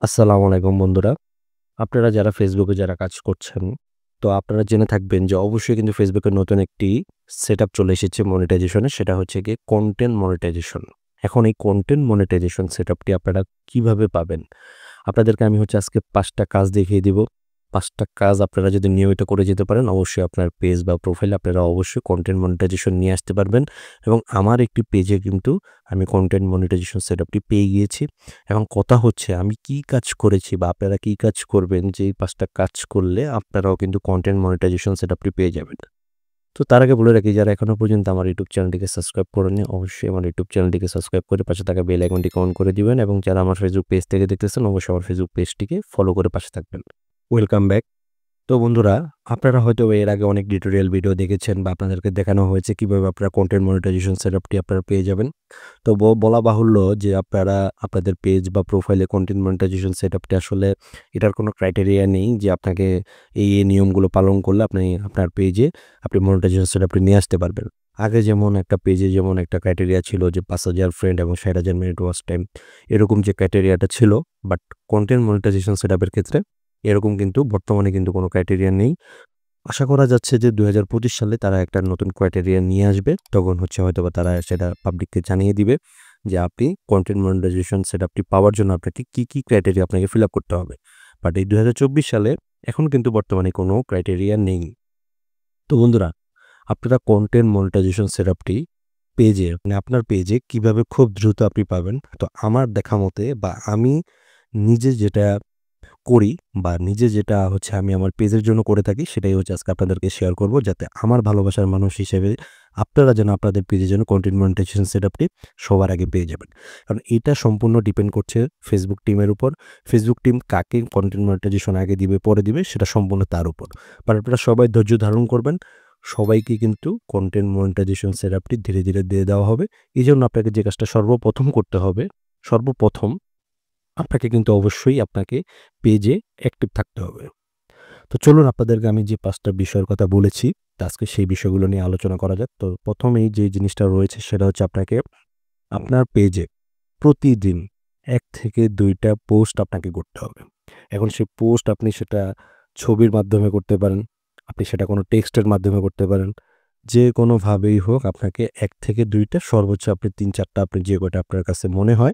আসসালামু আলাইকুম বন্ধুরা। আপনারা যারা ফেসবুকে যারা কাজ করছেন, তো আপনারা জেনে থাকবেন যে অবশ্যই কিন্তু ফেসবুকে নতুন একটি সেটআপ চলে এসেছে মনিটাইজেশনের, সেটা হচ্ছে গিয়ে কনটেন্ট মনিটাইজেশন। এখন এই কনটেন্ট মনিটাইজেশন সেটআপটি আপনারা কিভাবে পাবেন? আপনাদেরকে আমি আজকে ৫ টা কাজ দেখিয়ে দিব। ৫ টা কাজ আপনারা যদি নিয়মিত করে যেতে পারেন, অবশ্যই আপনার পেজ বা প্রোফাইলে আপনারা অবশ্যই কনটেন্ট মনিটাইজেশন নিয়ে আসতে পারবেন। এবং আমার একটি পেজে কিন্তু আমি কনটেন্ট মনিটাইজেশন সেটআপটি পেয়ে গিয়েছি। এখন কথা হচ্ছে আমি কি কাজ করেছি বা আপনারা কি কাজ করবেন যে এই ৫ টা কাজ করলে আপনারাও কিন্তু কনটেন্ট মনিটাইজেশন সেটআপটি পেয়ে যাবেন। তো তার আগে বলে রাখি, যারা এখনো পর্যন্ত আমার ইউটিউব চ্যানেলটিকে সাবস্ক্রাইব করেননি, অবশ্যই আমার ইউটিউব চ্যানেলটিকে সাবস্ক্রাইব করে পাশে থাকা বেল আইকনটিকে অন করে দিবেন এবং যারা আমার ফেসবুক পেজ থেকে দেখতেছেন, অবশ্যই আমার ফেসবুক পেজটিকে ফলো করে পাশে থাকবেন। Welcome back. তো বন্ধুরা, আপনারা হয়তো এর আগে অনেক টিউটোরিয়াল ভিডিও দেখেছেন বা আপনাদেরকে দেখানো হয়েছে কিভাবে আপনারা কনটেন্ট মনিটাইজেশন সেটআপটি আপনারা পেয়ে যাবেন। তো বলা বাহুল্য যে আপনারা আপনাদের পেজ বা প্রোফাইলে কনটেন্ট মনিটাইজেশন সেটআপটি আসলে এটার কোনো ক্রাইটেরিয়া নেই যে আপনাকে এই নিয়মগুলো পালন করলে আপনি আপনার পেজে আপনি মনিটাইজেশন সেটআপটি নিয়ে আসতে পারবেন। আগে যেমন একটা পেজে যেমন একটা ক্রাইটেরিয়া ছিল যে ৫,০০০ ফ্রেন্ড এবং ৬০,০০০ মিনিট ওয়াচ টাইম, এরকম যে ক্রাইটেরিয়াটা ছিল, বাট কনটেন্ট মনিটাইজেশন সেটআপের ক্ষেত্রে এরকম কিন্তু বর্তমানে কিন্তু কোনো ক্রাইটেরিয়া নেই। আশা করা যাচ্ছে যে ২০২৫ সালে তারা একটা নতুন ক্রাইটেরিয়া নিয়ে আসবে। তখন হয়তোবা তারা সেটা পাবলিককে জানিয়ে দিবে যে আপনি কনটেন্ট মনিটাইজেশন সেটআপটি পাওয়ার জন্য আপনাকে কি ক্রাইটেরিয়া আপনাকে ফিল আপ করতে হবে। বাট এই ২০২৪ সালে এখন কিন্তু বর্তমানে কোনো ক্রাইটেরিয়া নেই। তো বন্ধুরা, আপনারা কনটেন্ট মনিটাইজেশন সেটআপটি আপনার পেজে কিভাবে খুব দ্রুত আপনি পাবেন? তো আমার দেখা মতে বা আমি নিজে যেটা করি বা নিজে যেটা আমি আমার পেজের জন্য করে থাকি, সেটাই আজকে আপনাদেরকে শেয়ার করব, যাতে আমার ভালোবাসার মানুষ হিসেবে আপনারা যেন আপনাদের পেজের জন্য কনটেন্ট মনিটাইজেশন সেটআপটি সবার আগে পেয়ে যাবেন। কারণ এটা সম্পূর্ণ ডিপেন্ড করছে ফেসবুক টিমের উপর। ফেসবুক টিম কাকে কনটেন্ট মনিটাইজেশন আগে দিবে, পরে দিবে, সেটা সম্পূর্ণ তার উপর। বাট আপনারা সবাই ধৈর্য ধারণ করবেন। সবাইকে কিন্তু কনটেন্ট মনিটাইজেশন সেটআপটি ধীরে, ধীরে দিয়ে দেওয়া হবে। এজন্য আপনাকে যে কাজটা সর্বপ্রথম করতে হবে, সর্বপ্রথম আপনাকে কিন্তু অবশ্যই আপনাকে পেজে অ্যাক্টিভ থাকতে হবে। তো চলুন আপনাদেরকে আমি যে ৫ টা বিষয়ের কথা বলেছি, তো আজকে সেই বিষয়গুলো নিয়ে আলোচনা করা যাক। তো ১ম এই যে জিনিসটা রয়েছে সেটা আপনাকে আপনার পেজে প্রতিদিন ১ থেকে ২ টা পোস্ট আপনাকে করতে হবে। এখন সেই পোস্ট আপনি সেটা ছবির মাধ্যমে করতে পারেন, আপনি সেটা কোনো টেক্সটের মাধ্যমে করতে পারেন। যেকোনোভাবেই হোক আপনাকে ১ থেকে ২ টা, সর্বোচ্চ আপনি ৩-৪ টা, আপনি যে কয়টা আপনার কাছে মনে হয়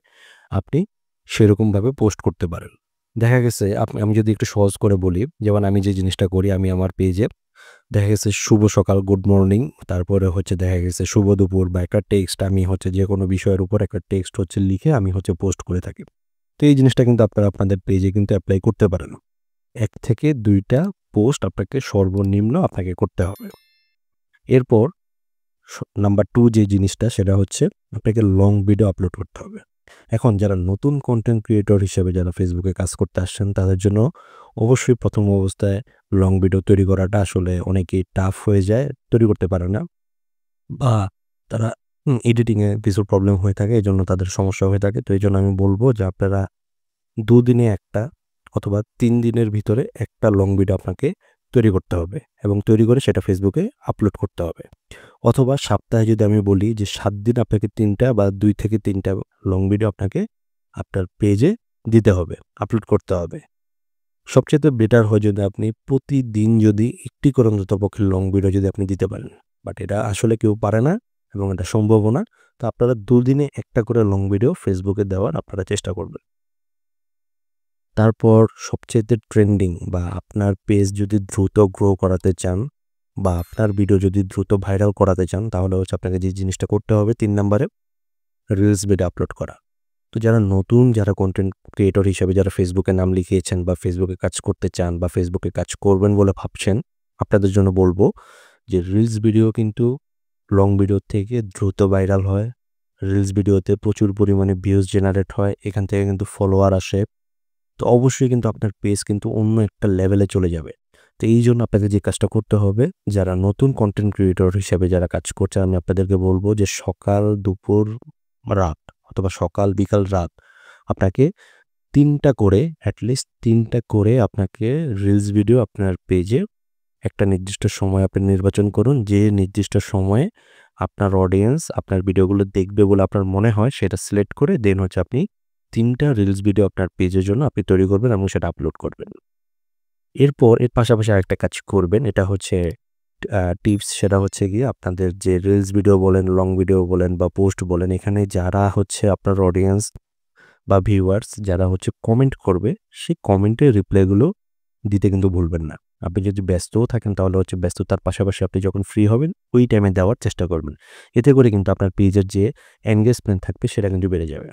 আপনি সেরকমভাবে পোস্ট করতে পারেন। দেখা গেছে আমি যদি একটু সহজ করে বলি, যেমন আমি যে জিনিসটা করি, আমি আমার পেজে দেখা গেছে শুভ সকাল, গুড মর্নিং, তারপরে দেখা গেছে শুভ দুপুর বা একটা টেক্সট, আমি যেকোনো বিষয়ের উপর একটা টেক্সট লিখে আমি পোস্ট করে থাকি। তো এই জিনিসটা কিন্তু আপনারা আপনাদের পেজে কিন্তু এপ্লাই করতে পারেন। ১ থেকে ২ টা পোস্ট আপনাকে সর্বনিম্ন আপনাকে করতে হবে। এরপর নাম্বার ২ যে জিনিসটা সেটা আপনাকে লং ভিডিও আপলোড করতে হবে। এখন যারা নতুন কনটেন্ট ক্রিয়েটর হিসেবে যারা ফেসবুকে কাজ করতে আসছেন, তাদের জন্য অবশ্যই প্রথম অবস্থায় লং ভিডিও তৈরি করাটা আসলে অনেকেই টাফ হয়ে যায়, তৈরি করতে পারে না বা তারা এডিটিংয়ে কিছু প্রবলেম হয়ে থাকে, এজন্য তাদের সমস্যা হয়ে থাকে। তো এইজন্য আমি বলব যে আপনারা ২ দিনে ১ টা অথবা ৩ দিনের ভিতরে একটা লং ভিডিও আপনাকে তৈরি করতে হবে এবং তৈরি করে সেটা ফেসবুকে আপলোড করতে হবে। অথবা সপ্তাহে যদি আমি বলি যে ৭ দিন আপনাকে ৩ টা বা ২ থেকে ৩ টা লং ভিডিও আপনাকে আপনার পেজে দিতে হবে, আপলোড করতে হবে। সবচাইতে বেটার হয় যদি আপনি প্রতিদিন যদি একটি করে অন্ততপক্ষে লং ভিডিও যদি আপনি দিতে পারেন। বাট এটা আসলে কেউ পারে না এবং এটা সম্ভবও না। তো আপনারা ২ দিনে ১ টা করে লং ভিডিও ফেসবুকে দেওয়ার আপনারা চেষ্টা করবেন। তারপর সবচাইতে ট্রেন্ডিং বা আপনার পেজ যদি দ্রুত গ্রো করাতে চান বা আপনার ভিডিও যদি দ্রুত ভাইরাল করাতে চান, তাহলে আপনাকে যে জিনিসটা করতে হবে ৩ নাম্বারে রিলস ভিডিও আপলোড করা। তো যারা কনটেন্ট ক্রিয়েটর হিসেবে যারা ফেসবুকে নাম লিখিয়েছেন বা ফেসবুকে কাজ করতে চান বা ফেসবুকে কাজ করবেন বলে ভাবছেন, আপনাদের জন্য বলবো যে রিলস ভিডিও কিন্তু লং ভিডিওর থেকে দ্রুত ভাইরাল হয়। রিলস ভিডিওতে প্রচুর পরিমাণে ভিউজ জেনারেট হয়, এখান থেকে কিন্তু ফলোয়ার আসে। তো অবশ্যই কিন্তু আপনার পেজ কিন্তু অন্য একটা লেভেলে চলে যাবে। তো এইজন্য আপনাকে যে কাজটা করতে হবে, যারা নতুন কনটেন্ট ক্রিয়েটর হিসেবে যারা কাজ করছে, আমি আপনাদেরকে বলব যে সকাল, দুপুর, রাত অথবা সকাল, বিকাল, রাত আপনাকে ৩ টা করে, এটলিস্ট ৩ টা করে আপনাকে রিলস ভিডিও আপনার পেজে একটা নির্দিষ্ট সময় আপনি নির্বাচন করুন। যে নির্দিষ্ট সময়ে আপনার অডিয়েন্স আপনার ভিডিওগুলো দেখবে বলে আপনার মনে হয়, সেটা সিলেক্ট করে দেন আপনি 3টা রিলস ভিডিও আপনার পেজের জন্য আপনি তৈরি করবেন এবং সেটা আপলোড করবেন। এর পাশাপাশি আরেকটা কাজ করবেন, এটা হচ্ছে টিপস, সেটা হচ্ছে গিয়ে আপনাদের যে রিলস ভিডিও বলেন, লং ভিডিও বলেন বা পোস্ট বলেন, এখানে যারা হচ্ছে আপনার অডিয়েন্স বা ভিউয়ার্স যারা হচ্ছে কমেন্ট করবে, সেই কমেন্টের রিপ্লাইগুলো দিতে কিন্তু ভুলবেন না। আপনি যদি ব্যস্তও থাকেন তাহলে হচ্ছে ব্যস্ততার পাশাপাশি আপনি যখন ফ্রি হবেন ওই টাইমে দেওয়ার চেষ্টা করবেন। এতে করে কিন্তু আপনার পেজের যে এনগেজমেন্ট থাকবে সেটা কিন্তু বেড়ে যাবে।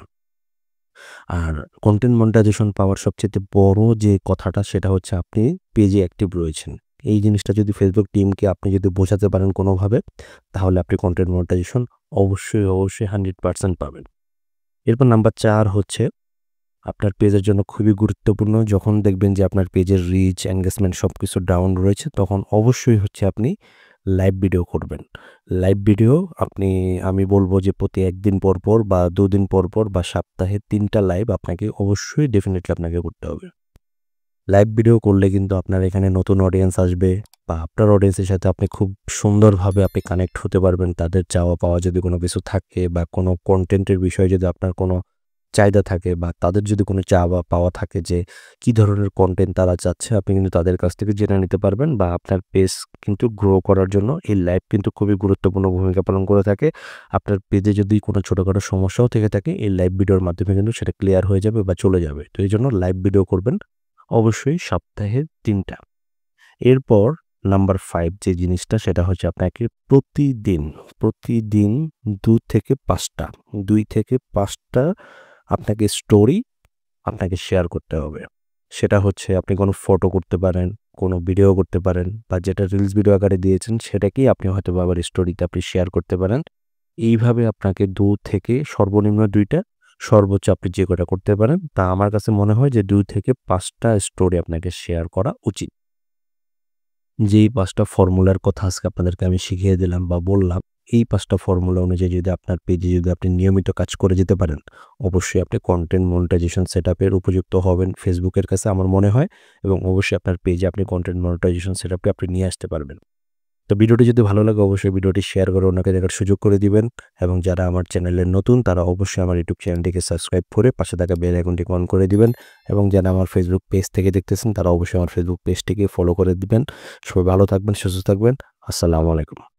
আর কনটেন্ট মনিটাইজেশন পাওয়ার সবচাইতে বড় যে কথাটা সেটা হচ্ছে আপনি পেজে অ্যাক্টিভ রয়েছেন। এই জিনিসটা যদি ফেসবুক টিমকে আপনি যদি বোঝাতে পারেন কোনোভাবে, তাহলে আপনি কনটেন্ট মনিটাইজেশন অবশ্যই 100% পাবেন। এরপর নাম্বার 4 হচ্ছে আপনার পেজের জন্য খুবই গুরুত্বপূর্ণ, যখন দেখবেন যে আপনার পেজের রিচ, এনগেজমেন্ট সবকিছু ডাউন রয়েছে, তখন অবশ্যই হচ্ছে আপনি লাইভ ভিডিও করবেন। লাইভ ভিডিও আমি বলব যে প্রতি ১ দিন পর বা ২ দিন পর বা সপ্তাহে ৩টা লাইভ আপনাকে অবশ্যই ডেফিনিটলি আপনাকে করতে হবে। লাইভ ভিডিও করলে কিন্তু আপনার এখানে নতুন অডিয়েন্স আসবে বা আপনার অডিয়েন্সের সাথে আপনি খুব সুন্দরভাবে আপনি কানেক্ট হতে পারবেন। তাদের চাওয়া পাওয়া যদি কোনো কিছু থাকে বা কোনো কনটেন্টের বিষয়ে যদি আপনার কোনো চাহিদা থাকে বা তাদের যদি কোনো চাওয়া পাওয়া থাকে যে কী ধরনের কনটেন্ট তারা চাচ্ছে, আপনি কিন্তু তাদের কাছ থেকে জেনে নিতে পারবেন। বা আপনার পেজ কিন্তু গ্রো করার জন্য এই লাইভ কিন্তু খুবই গুরুত্বপূর্ণ ভূমিকা পালন করে থাকে। আপনার পেজে যদি কোনো ছোটোখাটো সমস্যাও থেকে থাকে, এই লাইভ ভিডিওর মাধ্যমে কিন্তু সেটা ক্লিয়ার হয়ে যাবে বা চলে যাবে। তো এইজন্য লাইভ ভিডিও করবেন অবশ্যই সপ্তাহে ৩টা। এরপর নাম্বার 5 যে জিনিসটা সেটা হচ্ছে আপনাকে প্রতিদিন 2 থেকে 5টা আপনাকে স্টোরি আপনাকে শেয়ার করতে হবে। সেটা হচ্ছে আপনি কোনো ফটো করতে পারেন, কোনো ভিডিও করতে পারেন বা যেটা রিলস ভিডিও আকারে দিয়েছেন সেটাকেই আপনি হয়তোবা আবার স্টোরিতে আপনি শেয়ার করতে পারেন। এইভাবে আপনাকে 2 থেকে সর্বনিম্ন 2টা, সর্বোচ্চ আপনি যে কটা করতে পারেন। তা আমার কাছে মনে হয় যে 2 থেকে 5টা স্টোরি আপনাকে শেয়ার করা উচিত। যেই 5টা ফর্মুলার কথা আজকে আপনাদেরকে আমি শিখিয়ে দিলাম বা বললাম, এই 5টা ফর্মুলা অনুযায়ী যদি আপনার পেজে যদি আপনি নিয়মিত কাজ করে যেতে পারেন, অবশ্যই আপনি কনটেন্ট মনিটাইজেশন সেটআপের উপযুক্ত হবেন ফেসবুকের কাছে আমার মনে হয়, এবং অবশ্যই আপনার পেজে আপনি কনটেন্ট মনিটাইজেশন সেটআপকে আপনি নিয়ে আসতে পারবেন। তো ভিডিওটি যদি ভালো লাগে অবশ্যই ভিডিওটি শেয়ার করে অন্যকে দেখার সুযোগ করে দিবেন, এবং যারা আমার চ্যানেলে নতুন তারা অবশ্যই আমার ইউটিউব চ্যানেলটিকে সাবস্ক্রাইব করে পাশে থাকা বেল আইকনটিকে অন করে দিবেন, এবং যারা আমার ফেসবুক পেজ থেকে দেখতেছেন তারা অবশ্যই আমার ফেসবুক পেজটিকে ফলো করে দিবেন। সবাই ভালো থাকবেন, সুস্থ থাকবেন। আসসালামু আলাইকুম।